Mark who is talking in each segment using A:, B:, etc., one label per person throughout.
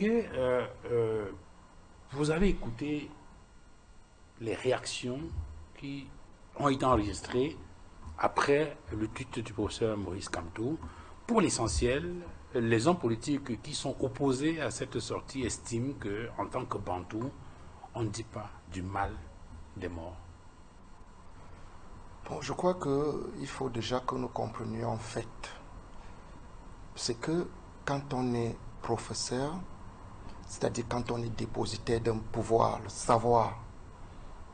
A: Tingué, vous avez écouté les réactions qui ont été enregistrées après le tweet du professeur Maurice Kamto. Pour l'essentiel, les hommes politiques qui sont opposés à cette sortie estiment qu'en tant que Bantou, on ne dit pas du mal des morts.
B: Bon, je crois qu'il faut déjà que nous comprenions en fait. C'est que quand on est professeur, c'est-à-dire quand on est dépositaire d'un pouvoir, le savoir,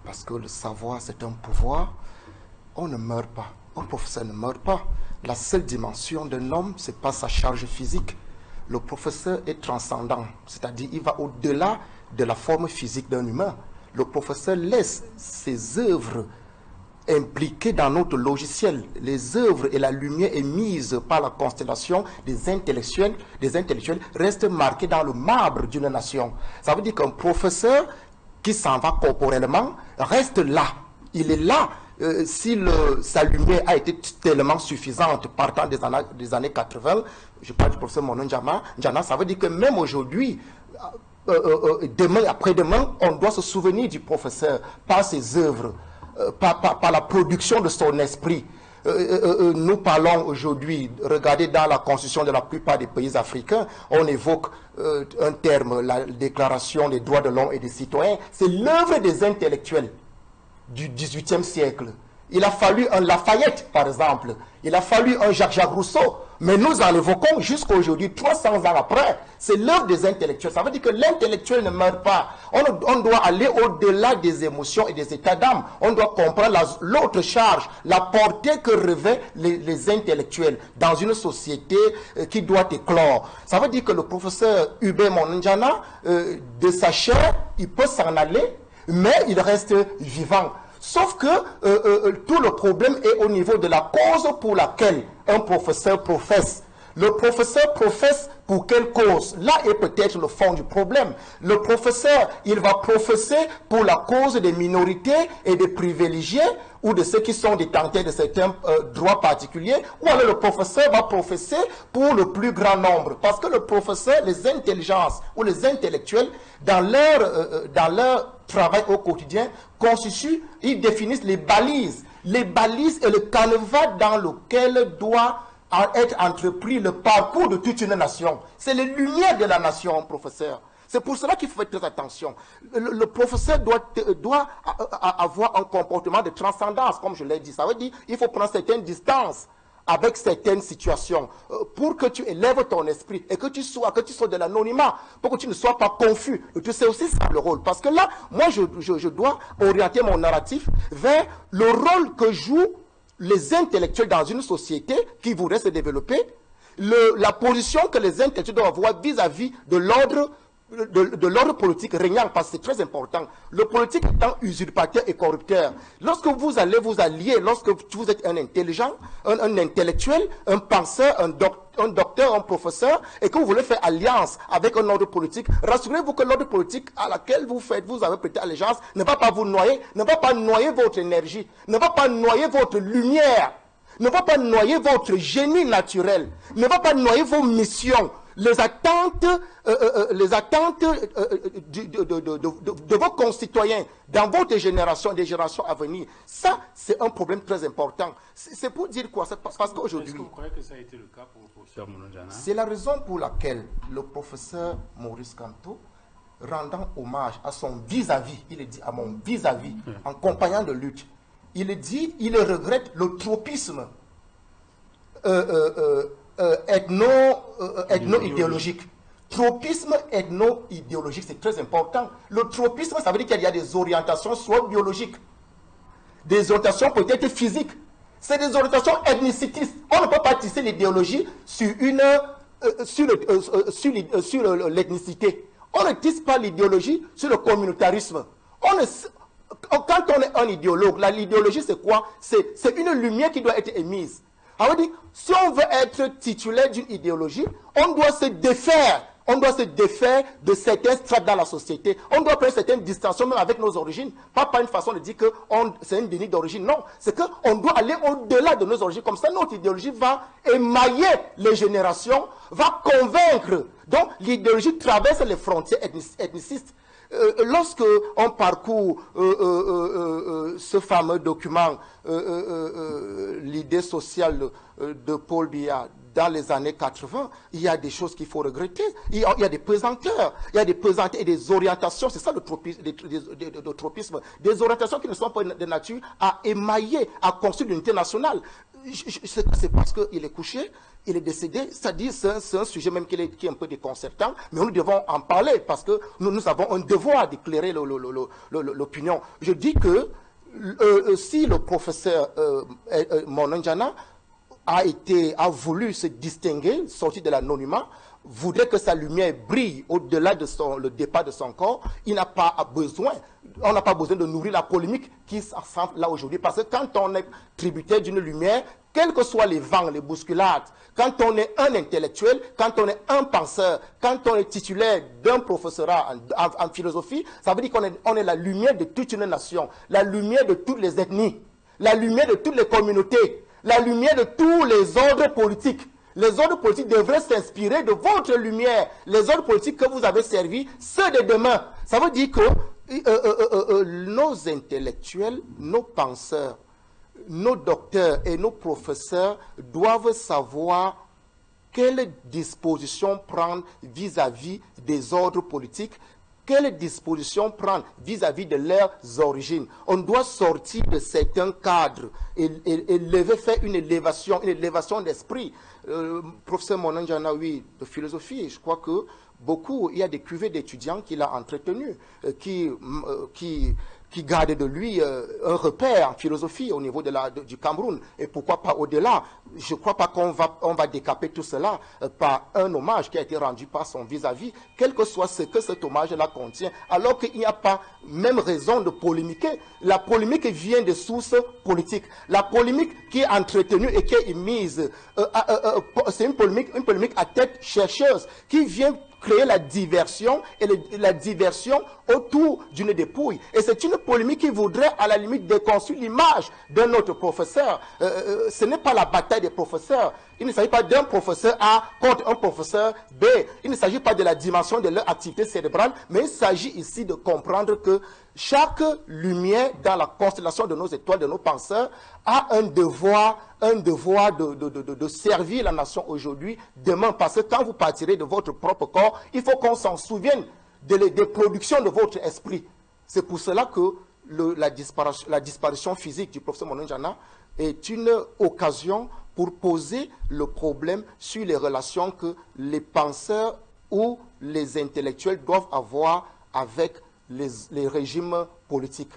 B: parce que le savoir c'est un pouvoir, on ne meurt pas. Un professeur ne meurt pas. La seule dimension d'un homme, ce n'est pas sa charge physique. Le professeur est transcendant, c'est-à-dire il va au-delà de la forme physique d'un humain. Le professeur laisse ses œuvres impliquées dans notre logiciel. Les œuvres et la lumière émise par la constellation des intellectuels restent marquées dans le marbre d'une nation. Ça veut dire qu'un professeur qui s'en va corporellement reste là. Il est là. Si sa lumière a été tellement suffisante partant des années 80, je parle du professeur Mono Njana, ça veut dire que même aujourd'hui, demain, après-demain, on doit se souvenir du professeur par ses œuvres, par la production de son esprit. Nous parlons aujourd'hui, regardez dans la constitution de la plupart des pays africains, on évoque un terme, la déclaration des droits de l'homme et des citoyens. C'est l'œuvre des intellectuels du XVIIIe siècle. Il a fallu un Lafayette, par exemple. Il a fallu un Jacques Rousseau. Mais nous en évoquons jusqu'à aujourd'hui, 300 ans après. C'est l'œuvre des intellectuels. Ça veut dire que l'intellectuel ne meurt pas. On doit aller au-delà des émotions et des états d'âme. On doit comprendre l'autre charge, la portée que revêtent les intellectuels dans une société qui doit éclore. Ça veut dire que le professeur Hubert Mononjana, de sa chair, il peut s'en aller, mais il reste vivant. Sauf que tout le problème est au niveau de la cause pour laquelle un professeur professe. Le professeur professe pour quelle cause? Là est peut-être le fond du problème. Le professeur, il va professer pour la cause des minorités et des privilégiés ou de ceux qui sont détenteurs de certains droits particuliers, ou alors le professeur va professer pour le plus grand nombre. Parce que le professeur, les intelligences ou les intellectuels, dans leur travail au quotidien, constituent, ils définissent les balises et le canevas dans lequel doit être entrepris le parcours de toute une nation. C'est les lumières de la nation, professeur. C'est pour cela qu'il faut faire très attention. Le professeur doit avoir un comportement de transcendance, comme je l'ai dit. Ça veut dire qu'il faut prendre certaines distances avec certaines situations pour que tu élèves ton esprit et que tu sois de l'anonymat, pour que tu ne sois pas confus. Tu sais aussi ça le rôle. Parce que là, moi, je dois orienter mon narratif vers le rôle que jouent les intellectuels dans une société qui voudrait se développer, la position que les intellectuels doivent avoir vis-à-vis de l'ordre politique régnant, parce que c'est très important. Le politique étant usurpateur et corrupteur. Lorsque vous allez vous allier, lorsque vous êtes un intelligent, un intellectuel, un penseur, un docteur, un professeur, et que vous voulez faire alliance avec un ordre politique, rassurez-vous que l'ordre politique à laquelle vous avez prêté allégeance ne va pas vous noyer, ne va pas noyer votre énergie, ne va pas noyer votre lumière, ne va pas noyer votre génie naturel, ne va pas noyer vos missions, les attentes de vos concitoyens dans votre génération, des générations à venir. Ça, c'est un problème très important. C'est pour dire quoi? Parce qu'aujourd'hui...
A: Est-ce que vous croyez que ça a été le cas pour le professeur Mononjana?
B: C'est la raison pour laquelle le professeur Maurice Kamto, rendant hommage à son vis-à-vis, il est dit à mon vis-à-vis, en compagnon de lutte, il dit, il regrette le tropisme ethno-idéologique. Tropisme ethno-idéologique, c'est très important. Le tropisme, ça veut dire qu'il y a des orientations soit biologiques, des orientations peut-être physiques. C'est des orientations ethnicitistes. On ne peut pas tisser l'idéologie sur l'ethnicité. On ne tisse pas l'idéologie sur le communautarisme. Quand on est un idéologue, l'idéologie c'est quoi? C'est une lumière qui doit être émise. Alors, si on veut être titulaire d'une idéologie, on doit se défaire On doit se défaire de certains strates dans la société. On doit prendre certaines distinctions même avec nos origines. Pas une façon de dire que c'est un déni d'origine. Non, c'est qu'on doit aller au-delà de nos origines. Comme ça, notre idéologie va émailler les générations, va convaincre. Donc, l'idéologie traverse les frontières ethnicistes. Lorsque on parcourt ce fameux document, l'idée sociale de Paul Biya dans les années 80, il y a des choses qu'il faut regretter. Il y a des pesanteurs, et des orientations, c'est ça le tropisme, des orientations qui ne sont pas de nature à émailler, à construire l'unité nationale. C'est parce qu'il est couché, il est décédé, c'est-à-dire c'est un sujet même qui est un peu déconcertant, mais nous devons en parler parce que nous avons un devoir d'éclairer l'opinion. Je dis que si le professeur Mononjana a voulu se distinguer, sortir de l'anonymat, voudrait que sa lumière brille au-delà de le départ de son corps, on n'a pas besoin de nourrir la polémique qui s'ensemble là aujourd'hui. Parce que quand on est tributaire d'une lumière, quels que soient les vents, les bousculades, quand on est un intellectuel, quand on est un penseur, quand on est titulaire d'un professorat en philosophie, ça veut dire qu'on est la lumière de toute une nation, la lumière de toutes les ethnies, la lumière de toutes les communautés, la lumière de tous les ordres politiques. Les ordres politiques devraient s'inspirer de votre lumière. Les ordres politiques que vous avez servis, ceux de demain. Ça veut dire que nos intellectuels, nos penseurs, nos docteurs et nos professeurs doivent savoir quelles dispositions prendre vis-à-vis des ordres politiques, quelles dispositions prendre vis-à-vis de leurs origines. On doit sortir de certains cadres et faire une élévation d'esprit. Professeur Mononjana, oui, de philosophie, je crois que il y a des cuvées d'étudiants qu'il a entretenus, qui gardent de lui un repère en philosophie au niveau du Cameroun. Et pourquoi pas au-delà? Je ne crois pas qu'on va décaper tout cela par un hommage qui a été rendu par son vis-à-vis, quel que soit ce que cet hommage-là contient, alors qu'il n'y a pas même raison de polémiquer. La polémique vient de sources politiques. La polémique qui est entretenue et qui est mise, c'est une polémique à tête chercheuse qui vient créer la diversion et la diversion autour d'une dépouille. Et c'est une polémique qui voudrait à la limite déconstruire l'image d'un autre professeur. Ce n'est pas la bataille des professeurs. Il ne s'agit pas d'un professeur A contre un professeur B. Il ne s'agit pas de la dimension de leur activité cérébrale, mais il s'agit ici de comprendre que chaque lumière dans la constellation de nos étoiles, de nos penseurs, a un devoir de servir la nation aujourd'hui, demain. Parce que quand vous partirez de votre propre corps, il faut qu'on s'en souvienne des productions de votre esprit. C'est pour cela que la disparition physique du professeur Mononjana est une occasion pour poser le problème sur les relations que les penseurs ou les intellectuels doivent avoir avec les régimes politiques.